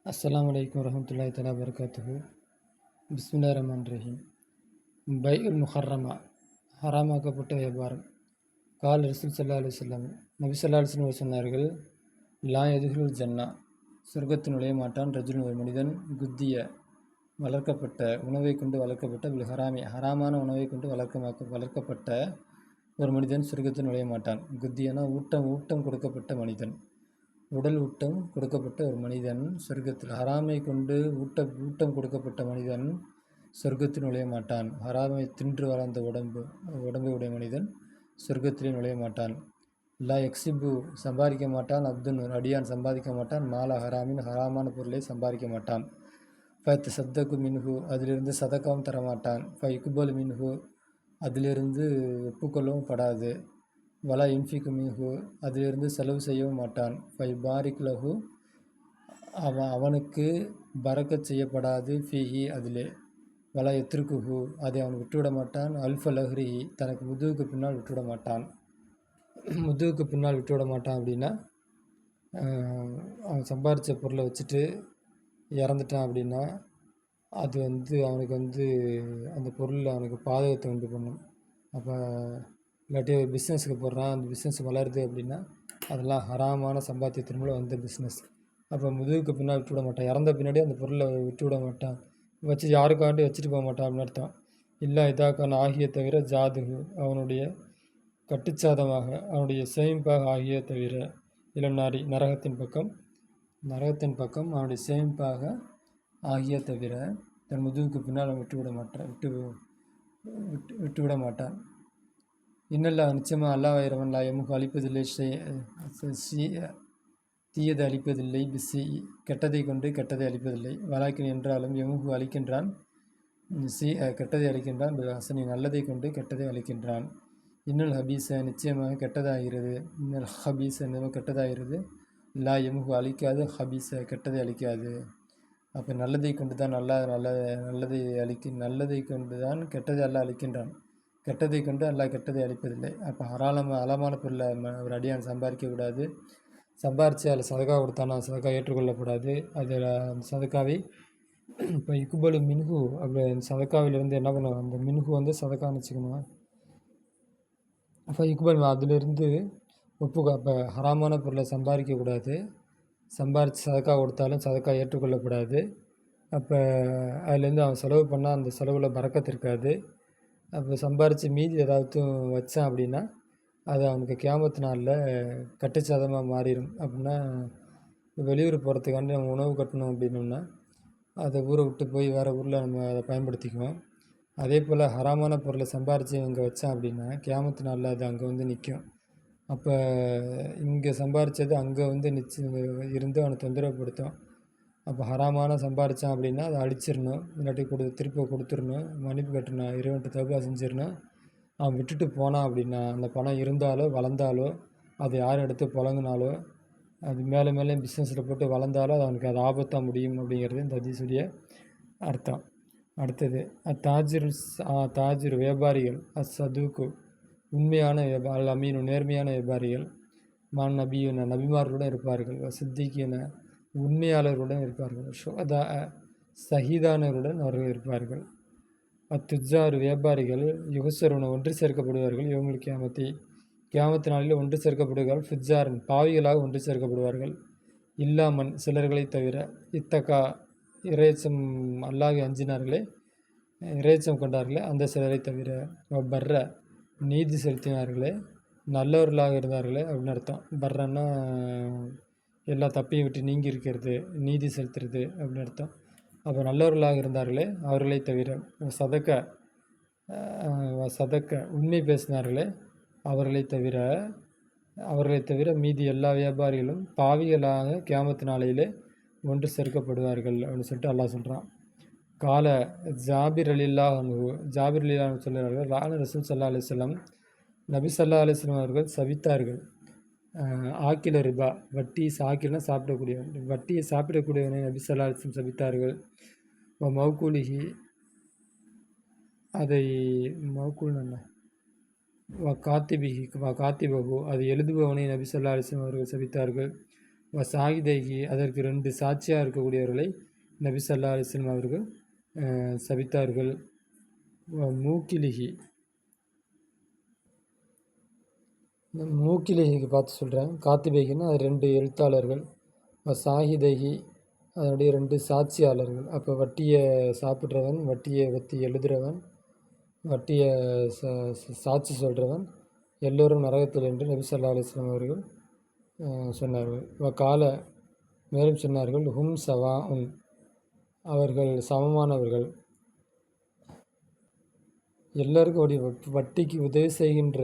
அஸ்ஸலாமு அலைக்கும் வரஹ்மத்துல்லாஹி தஆலா வபரகாத்துஹு. பிஸ்மில்லாஹிர் ரஹ்மானிர் ரஹீம். பைஉல் முஹர்ரமா, ஹராமாக்கப்பட்ட வியாபாரம். கால் ரசூல் ஸல்லல்லாஹு அலைஹி வஸல்லம், நபி ஸல்லல்லாஹு அலைஹி வஸல்லம் சொன்னார்கள், லா யதுஹுலுல் ஜன்னா, சொர்க்கத்தில் நுழைய மாட்டான் ரஜுலுன், ஒரு மனிதன், குத்திய, வளர்க்கப்பட்ட, உணவை கொண்டு வளர்க்கப்பட்ட, பில் ஹராமி, ஹராமான உணவை கொண்டு வளர்க்கப்பட்ட ஒரு மனிதன் சொர்க்கத்தில் நுழைய மாட்டான். குத்தியனா ஊட்டம் கொடுக்கப்பட்ட மனிதன், உடல் ஊட்டம் கொடுக்கப்பட்ட ஒரு மனிதன் சொர்க்கத்தில், ஹராமை கொண்டு ஊட்டம் கொடுக்கப்பட்ட மனிதன் சொர்க்கத்தில் நுழைய மாட்டான். ஹராமை தின்று வளர்ந்த உடம்பை உடைய மனிதன் சொர்க்கத்திலே நுழைய மாட்டான். லா எக்ஸிபு, சம்பாதிக்க மாட்டான். அப்துன், ஒரு அடியான் சம்பாதிக்க மாட்டான். மாலா ஹராமின், ஹராமான பொருளை சம்பாதிக்க மாட்டான். ஃபத் சத்தக்கு மின்ஹு, அதிலிருந்து சதக்காவும் தரமாட்டான். இக்குபல் மின்ஹு, அதிலிருந்து ஒப்புக்கொள்ளவும் படாது. வலா இன்ஃபிக்கு மின்ஹு, அதிலிருந்து செலவு செய்யவும் மாட்டான். பாரிக் லஹு, அவனுக்கு பரக்கத் செய்யப்படாது. ஃபீஹி, அதிலே. வலா எத்ருக்குஹு, அதை அவன் விட்டுவிட மாட்டான். அல்ஃப லஹ்ரிஹி, தனக்கு முதுகுக்கு பின்னால் விட்டுவிட மாட்டான். முதுகுக்கு பின்னால் விட்டுவிட மாட்டான் அப்படின்னா, அவன் சம்பாரித்த பொருளை வச்சுட்டு இறந்துட்டான் அப்படின்னா, அது அவனுக்கு அந்த பொருளில் அவனுக்கு பாதகத்தை உண்டு பண்ணும். அப்போ இல்லாட்டி ஒரு பிஸ்னஸுக்கு போடுறான், அந்த பிஸ்னஸ் வளருது அப்படின்னா, அதெல்லாம் ஹராமான சம்பாத்தியத்தின் மூலம் வந்த பிஸ்னஸ். அப்போ முதுகுக்கு பின்னால் விட்டுவிட மாட்டான். இறந்த பின்னாடி அந்த பொருளை விட்டுவிட மாட்டான், வச்சு யாருக்காண்டி வச்சுட்டு போக மாட்டான் அப்படின்னு அர்த்தம். இல்லை இதாக்கான ஆகிய தவிர ஜாதுகு, அவனுடைய கட்டுச்சாதமாக, அவனுடைய சேமிப்பாக ஆகிய தவிர, இளநாரி, நரகத்தின் பக்கம் அவனுடைய சேமிப்பாக ஆகிய தவிர, தன் முதுகுக்கு பின்னால் விட்டுவிட மாட்டான். இன்னல்லா, நிச்சயமாக அல்லாஹ் லா எமுக, அழிப்பதில்லை, தீயதை அழிப்பதில்லை, பிசி, கெட்டதை கொண்டு கெட்டதை அழிப்பதில்லை. வலாக்கின், என்றாலும், எமுகு அழிக்கின்றான், கெட்டதை அழிக்கின்றான். ஹசனி, நல்லதை கொண்டு கெட்டதை அழிக்கின்றான். இன்னல் ஹபீஸ, நிச்சயமாக கெட்டதாகிறது. இன்னல் ஹபீஸ, கெட்டதாகிறது. லா எமுகு, அழிக்காது. ஹபீஸ, கெட்டதை அழிக்காது. அப்போ நல்லதை கொண்டு தான் நல்லதை கொண்டு தான் கெட்டதை அல்லாஹ் அழிக்கின்றான். கெட்டதை கொண்டு அல்லாஹ் கெட்டதை அழிப்பதில்லை. அப்போ ஹராமான பொருளை ஒரு அடியான் சம்பாதிக்கக்கூடாது. சம்பாரித்து அதில் சதக்கா கொடுத்தானா சதக்கா ஏற்றுக்கொள்ளப்படாது. அதில் அந்த சதக்காவை இப்போ இக்குபலு மின்ஹு, அப்படி அந்த சதக்காவிலிருந்து என்ன பண்ணுவாங்க, அந்த மின்ஹு சதக்கான்னு வச்சுக்கணும். அப்போ இக்குபல், அதிலிருந்து அப்போ ஹராமான பொருளை சம்பாதிக்கக்கூடாது. சம்பாரித்து சதக்கா கொடுத்தாலும் சதக்கா ஏற்றுக்கொள்ளப்படாது. அப்போ அதுலேருந்து அவன் செலவு பண்ணால் அந்த செலவில் பறக்கத்து இருக்காது. அப்போ சம்பாரித்து மீதி ஏதாவது வச்சான் அப்படின்னா, அது அவனுக்கு கியாமத்து நாளில் கட்டுச்சாதமாக மாறிடும். அப்படின்னா, வெளியூர் போகிறதுக்காண்டி நம்ம உணவு கட்டணும் அப்படின்னோம்னா, அதை ஊரை விட்டு போய் வேறு ஊரில் நம்ம அதை பயன்படுத்திக்குவோம். அதே போல் ஹராமான பொருளை சம்பாரித்து இங்கே வச்சான் அப்படின்னா, கியாமத்து நாளில் அது அங்கே நிற்கும். அப்போ இங்கே சம்பாரித்தது அங்கே இருந்து அவனை தொந்தரவுப்படுத்தும். அப்போ ஹராமான சம்பாரித்தான் அப்படின்னா அதை அழிச்சிடணும், இல்லாட்டி திருப்பி கொடுத்துடணும், மன்னிப்பு கட்டணும், இறைவன்கிட்ட தௌபா செஞ்சிடணும். அவன் விட்டுட்டு போனான் அப்படின்னா, அந்த பணம் இருந்தாலோ வளர்ந்தாலோ, அதை யாரும் எடுத்து புழங்கினாலோ, அது மேலே மேலே பிஸ்னஸில் போட்டு வளர்ந்தாலோ அது அவனுக்கு அது ஆபத்தாக முடியும் அப்படிங்கிறது இந்த ஹதீஸுடைய அர்த்தம். அடுத்தது தாஜிர், வியாபாரிகள், சதுக்கு, உண்மையான அல் அமீனு, நேர்மையான வியாபாரிகள், நபியுன, நபிமார்களுடன் இருப்பார்கள், சித்திக்கின, உண்மையாளர்களுடன் இருப்பார்கள், ஷுஹதா, சஹீதானவருடன் அவர்கள் இருப்பார்கள். துஜார், வியாபாரிகள், யுகசருன, ஒன்று சேர்க்கப்படுவார்கள், யோமுல் கியாமத்து நாளில் ஒன்று சேர்க்கப்படுவார்கள், ஃபுஜாரன், பாவிகளாக ஒன்று சேர்க்கப்படுவார்கள், இல்லாமன், சிலர்களை தவிர, இத்தகா, இறைச்சம், அல்லாஹ்வை அஞ்சினார்களே, இறைச்சம் கொண்டார்களே, அந்த சிலரை தவிர, பர்ர, நீதி செலுத்தினார்களே, நல்லவர்களாக இருந்தார்களே அப்படின்னு அர்த்தம். பர்ரன்னா எல்லா தப்பையும் விட்டு நீங்கி இருக்கிறது, நீதி செலுத்துறது அப்படின்னு அர்த்தம். அப்போ நல்லவர்களாக இருந்தார்களே அவர்களை தவிர, சதக்க, உண்மை பேசினார்களே அவர்களை தவிர மீதி எல்லா வியாபாரிகளும் பாவிகளாக கியாமத்து நாளையிலே ஒன்று சேர்க்கப்படுவார்கள் அப்படின்னு சொல்லிட்டு அல்லாஹ் சொல்கிறான். கால ஜாபிர் அலில்லாஹு சொல்கிறார்கள், ரான ரசூல் ஸல்லல்லாஹு அலைஹி வஸல்லம், நபி ஸல்லல்லாஹு அலைஹி வஸல்லம் அவர்கள் சபித்தார்கள். ஆக்கில ரிபா, வட்டி, ஆக்கில்னா சாப்பிடக்கூடியவன், வட்டியை சாப்பிடக்கூடியவனை நபி ஸல்லல்லாஹு அலைஹி வஸல்லம் சபித்தார்கள். மௌகூலிஹி, அதை மௌகூல்னா காத்திபகு, அது எழுதுபவனை நபி ஸல்லல்லாஹு அலைஹி வஸல்லம் அவர்கள் சபித்தார்கள். சாகிதைகி அதற்கு 2 சாட்சியாக இருக்கக்கூடியவர்களை நபி ஸல்லல்லாஹு அலைஹி வஸல்லம் அவர்கள் சபித்தார்கள். மூக்கிலிகி மூக்கிலிகிக்கு பார்த்து சொல்கிறேன். காத்திபேகின்னா அது 2 எழுத்தாளர்கள். சாகிதைகி அதனுடைய 2 சாட்சியாளர்கள். அப்போ வட்டியை சாப்பிட்றவன், வட்டியை பற்றி எழுதுகிறவன், வட்டியை சாட்சி சொல்கிறவன் எல்லோரும் நரகத்தில் என்று நபி ஸல்லல்லாஹு அலைஹி வஸல்லம் அவர்கள் சொன்னார்கள். கால மேலும் சொன்னார்கள், ஹும் சவா உன் அவர்கள் சமமானவர்கள். எல்லோருக்கும் வட்டிக்கு உதவி செய்கின்ற,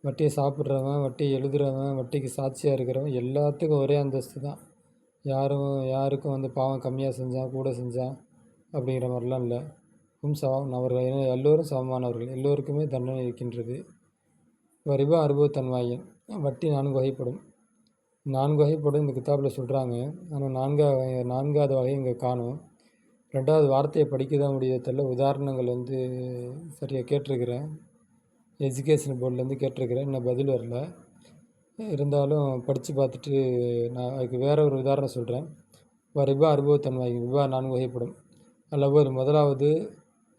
வட்டியை சாப்பிட்றவன், வட்டியை எழுதுகிறவன், வட்டிக்கு சாட்சியாக இருக்கிறவன் எல்லாத்துக்கும் ஒரே அந்தஸ்து தான். யாருக்கும் வந்து பாவம் கம்மியாக செஞ்சான் கூட செஞ்சான் அப்படிங்கிற மாதிரிலாம் இல்லை. சவான் அவர்கள் எல்லோரும் சமமானவர்கள், எல்லோருக்குமே தண்டனை இருக்கின்றது. ரிபா அறுபத்தன்வாயின் வட்டி 4 வகைப்படும். 4 வகைப்படும் இந்த கிதாபில் சொல்கிறாங்க. ஆனால் 4வது வகை இங்கே காணும். 2வது வார்த்தையை படிக்க தான் முடியதில்ல. உதாரணங்கள் வந்து சரியாக கேட்டிருக்கிறேன், எஜுகேஷன் போர்ட்லேருந்து கேட்டிருக்கிறேன், இன்னும் பதில் வரல. இருந்தாலும் படித்து பார்த்துட்டு நான் அதுக்கு வேறு ஒரு உதாரணம் சொல்கிறேன். ரிபா அறுபத்தன்வாய் ரிபா 4 வகைப்படும். அல்லது முதலாவது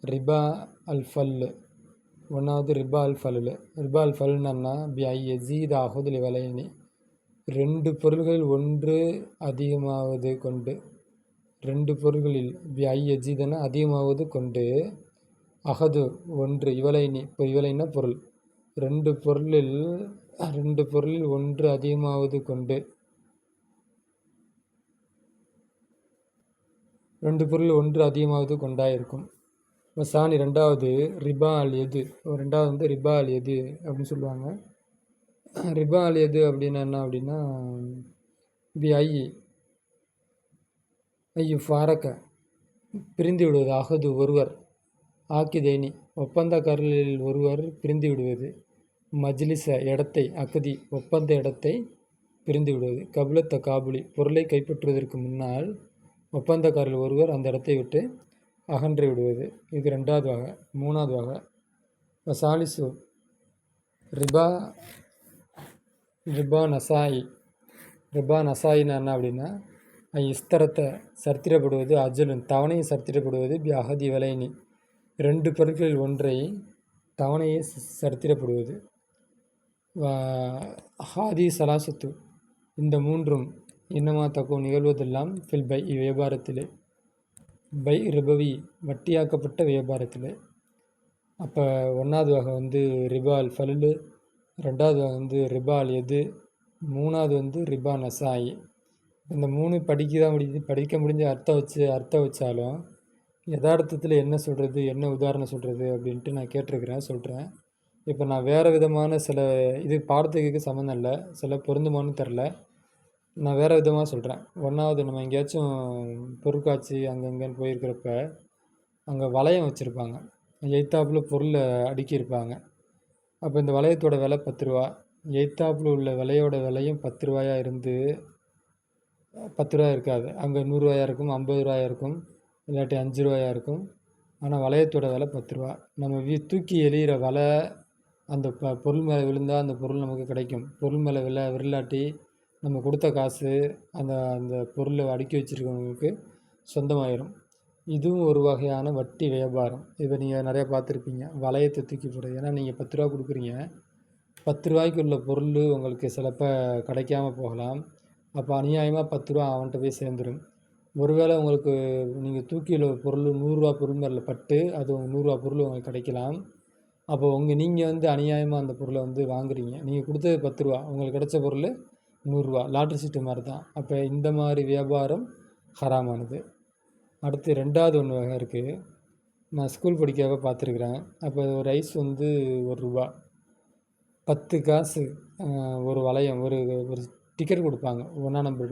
ரிபா அல் ஃபல்லு. 1வது ரிபா அல் ஃபல்லு. ரிபா அல் ஃபல்லுன்னா யஸீது அஹதுல் வலைனி 2 பொருள்களில் ஒன்று அதிகமாவது கொண்டு, 2 பொருள்களில் யஸீதுன்னா அதிகமாவது கொண்டு, அஹது ஒன்று, இவலைனி இப்போ இவலைன்னா பொருள், 2 பொருளில் ஒன்று அதிகமாவது கொண்டு, 2 பொருள் ஒன்று அதிகமாவது கொண்டாயிருக்கும். சாணி 2வது ரிபா அல் எது. 2வது வந்து ரிபா அல் எது அப்படின்னு சொல்லுவாங்க. ரிபா அல் எது அப்படின்னா என்ன அப்படின்னா ஐயு ஃபாரக்க பிரிந்து விடுவது, அகது ஒருவர், ஆக்கிதேனி ஒப்பந்தக்காரர்களில் ஒருவர் பிரிந்து விடுவது, மஜ்லிஸ இடத்தை, அகதி ஒப்பந்த இடத்தை பிரிந்து விடுவது, கபுலத்த காபுலி பொருளை கைப்பற்றுவதற்கு முன்னால் ஒப்பந்தக்காரர்கள் ஒருவர் அந்த இடத்தை விட்டு அகன்று விடுவது. இது 2வது வகை. 3வது வகை சாலிசு ரிபா நசாயி. ரிபா நசாயின்னு என்ன அப்படின்னா இஸ்தரத்தை சர்த்திரப்படுவது, அஜலுன் தவணையை சர்த்திரப்படுவது, அகதி வலைனி 2 பொருட்களில் ஒன்றை தவணையை சர்த்திரப்படுவது. ஹாதி சலாசத்து இந்த 3ம் இன்னமா தக்கும் நிகழ்வதெல்லாம் ஃபில் பை வியாபாரத்திலே, பை ரிபவி வட்டியாக்கப்பட்ட வியாபாரத்தில். அப்போ 1வது வகை வந்து ரிபா அல் ஃபல்லு, 2வது வகை வந்து ரிபா அல் எது, 3வது வந்து ரிபா நசாயி. இந்த 3 படிக்க முடிஞ்ச அர்த்தம் வச்சாலும் யதார்த்தத்தில் என்ன சொல்கிறது, என்ன உதாரணம் சொல்கிறது அப்படின்ட்டு நான் சொல்கிறேன். இப்போ நான் வேறு விதமான சில இது பாடத்துக்கு சம்மந்தம் இல்லை, சில பொருந்துமானு தெரில, நான் வேறு விதமாக சொல்கிறேன். 1வது நம்ம எங்கேயாச்சும் பொருட்காட்சி அங்கங்கன்னு போயிருக்கிறப்ப அங்கே வளையம் வச்சுருப்பாங்க, எய்த்தாப்பில் பொருளை அடுக்கியிருப்பாங்க. அப்போ இந்த வளையத்தோட விலை 10 ரூபா, எய்த்தாப்பில் உள்ள விலையோட விலையும் 10 ரூபாயா இருந்து 10 ரூபா இருக்காது, அங்கே 100 ரூபாயா இருக்கும், 50 ரூபாயா இருக்கும், இல்லாட்டி 5 ரூபாயா இருக்கும். ஆனால் வளையத்தோட விலை 10 ரூபா. நம்ம தூக்கி எறிகிற வலை அந்த பொருள் மேலே விழுந்தால் அந்த பொருள் நமக்கு கிடைக்கும். பொருள் மேலே விரலாட்டி நம்ம கொடுத்த காசு அந்த பொருளை அடுக்கி வச்சுருக்கவங்களுக்கு சொந்தமாயிரும். இதுவும் ஒரு வகையான வட்டி வியாபாரம். இதை நீங்கள் நிறையா பார்த்துருப்பீங்க, வளையத்தை தூக்கி போடுறது. ஏன்னா நீங்கள் 10 ரூபா கொடுக்குறீங்க, 10 ரூபாய்க்கு உள்ள பொருள் உங்களுக்கு சிலப்போ கிடைக்காம போகலாம். அப்போ அநியாயமாக 10 ரூபா அவன்கிட்ட போய் சேர்ந்துடும். ஒருவேளை உங்களுக்கு நீங்கள் தூக்கியில் பொருள் 100 ரூபா பொருள் மேலே பட்டு அது 100 ரூபா பொருள் உங்களுக்கு கிடைக்கலாம். அப்போ நீங்கள் வந்து அநியாயமாக அந்த பொருளை வந்து வாங்குறீங்க. நீங்கள் கொடுத்தது 10 ரூபா, உங்களுக்கு கிடைச்ச பொருள் 100 ரூபா, லாட்ரி சீட்டு மாதிரி தான். அப்போ இந்த மாதிரி வியாபாரம் ஹராமானது. அடுத்து 2வது ஒன்று வகை இருக்குது. நான் ஸ்கூல் படிக்காக பார்த்துருக்குறேன். அப்போ ஒரு ஐஸ் வந்து 1 ரூபா, 10 காசு ஒரு வளையம், ஒரு டிக்கெட் கொடுப்பாங்க. 1ஆம் நம்பர்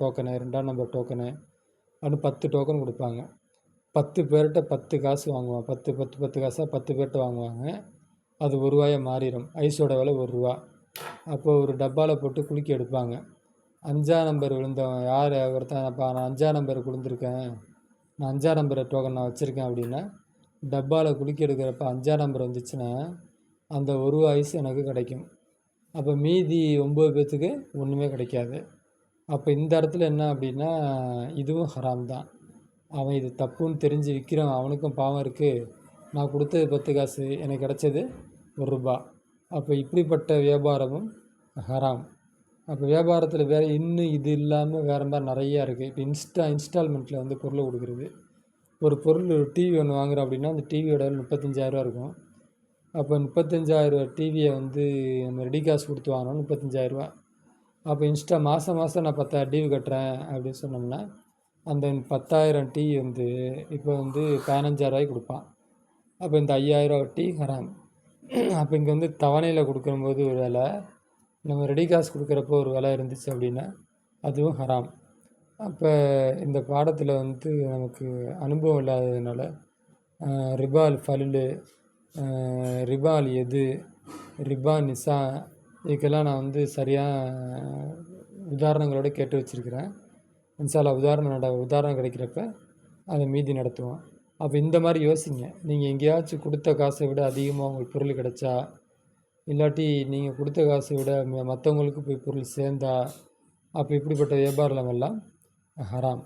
டோக்கனு, 2ஆம் நம்பர் டோக்கனு அப்படின்னு 10 டோக்கன் கொடுப்பாங்க. 10 பேர்கிட்ட 10 காசு வாங்குவாங்க. 10 காசாக 10 பேர்கிட்ட வாங்குவாங்க. அது 1 ரூபாயா மாறிடும். ஐஸோட விலை 1 ரூபா. அப்போது ஒரு டப்பாவில் போட்டு குலுக்கி எடுப்பாங்க. 5ஆம் நம்பர் விழுந்தவன் யார், ஒருத்தன் அப்போ நான் 5ஆம் நம்பர் கொடுத்துருக்கேன், நான் 5ஆம் நம்பர் டோக்கன் நான் வச்சுருக்கேன் அப்படின்னா டப்பாவில் குலுக்கி எடுக்கிறப்ப 5ஆம் நம்பர் வந்துச்சுன்னா அந்த 1 ரூபா ஐஸ் எனக்கு கிடைக்கும். அப்போ மீதி 9 பேர்த்துக்கு ஒன்றுமே கிடைக்காது. அப்போ இந்த இடத்துல என்ன அப்படின்னா இதுவும் ஹராம் தான். அவன் இது தப்புன்னு தெரிஞ்சு விற்கிறவன் அவனுக்கும் பாவம் இருக்குது. நான் கொடுத்தது 10 காசு, எனக்கு கிடைச்சது ரூ. 1. அப்போ இப்படிப்பட்ட வியாபாரமும் ஹராம். அப்போ வியாபாரத்தில் வேறு இன்னும் இது இல்லாமல் வேறு மாதிரி நிறையா இருக்குது. இப்போ இன்ஸ்டால்மெண்ட்டில் வந்து பொருளை கொடுக்குறது. ஒரு பொருள் டிவி ஒன்று வாங்குகிறோம் அப்படின்னா அந்த டிவியோட விலை 35,000 இருக்கும். அப்போ 35,000 டிவியை வந்து நம்ம ரெடி காசு கொடுத்து வாங்கினோம் 35,000. அப்போ மாதம் மாதம் நான் 10,000 டிவி கட்டுறேன் அப்படின்னு சொன்னோம்னா அந்த 10,000 டிவி வந்து இப்போ வந்து 15,000 கொடுப்பான். அப்போ இந்த 5,000 டீ ஹராம். அப்போ இங்கே வந்து தவணையில் கொடுக்கும்போது ஒரு விலை, நம்ம ரெடி காசு கொடுக்குறப்போ ஒரு விலை இருந்துச்சு அப்படின்னா அதுவும் ஹராம். அப்போ இந்த பாடத்தில் வந்து நமக்கு அனுபவம் இல்லாததுனால ரிபால் ஃபலுலு, ரிபால் எது, ரிபா நிசா, இதுக்கெல்லாம் நான் வந்து சரியாக உதாரணங்களோடு கேட்டு வச்சுருக்கிறேன். இன்ஷா அல்லாஹ் உதாரணம் கிடைக்கிறப்ப அதை மீதி நடத்துவோம். அப்போ இந்த மாதிரி யோசிங்க. நீங்கள் எங்கேயாச்சும் கொடுத்த காசை விட அதிகமாக உங்களுக்கு பொருள் கிடைச்சா, இல்லாட்டி நீங்கள் கொடுத்த காசை விட மற்றவங்களுக்கு போய் பொருள் சேர்ந்தா, அப்போ இப்படிப்பட்ட வியாபாரமெல்லாம் ஹராம்.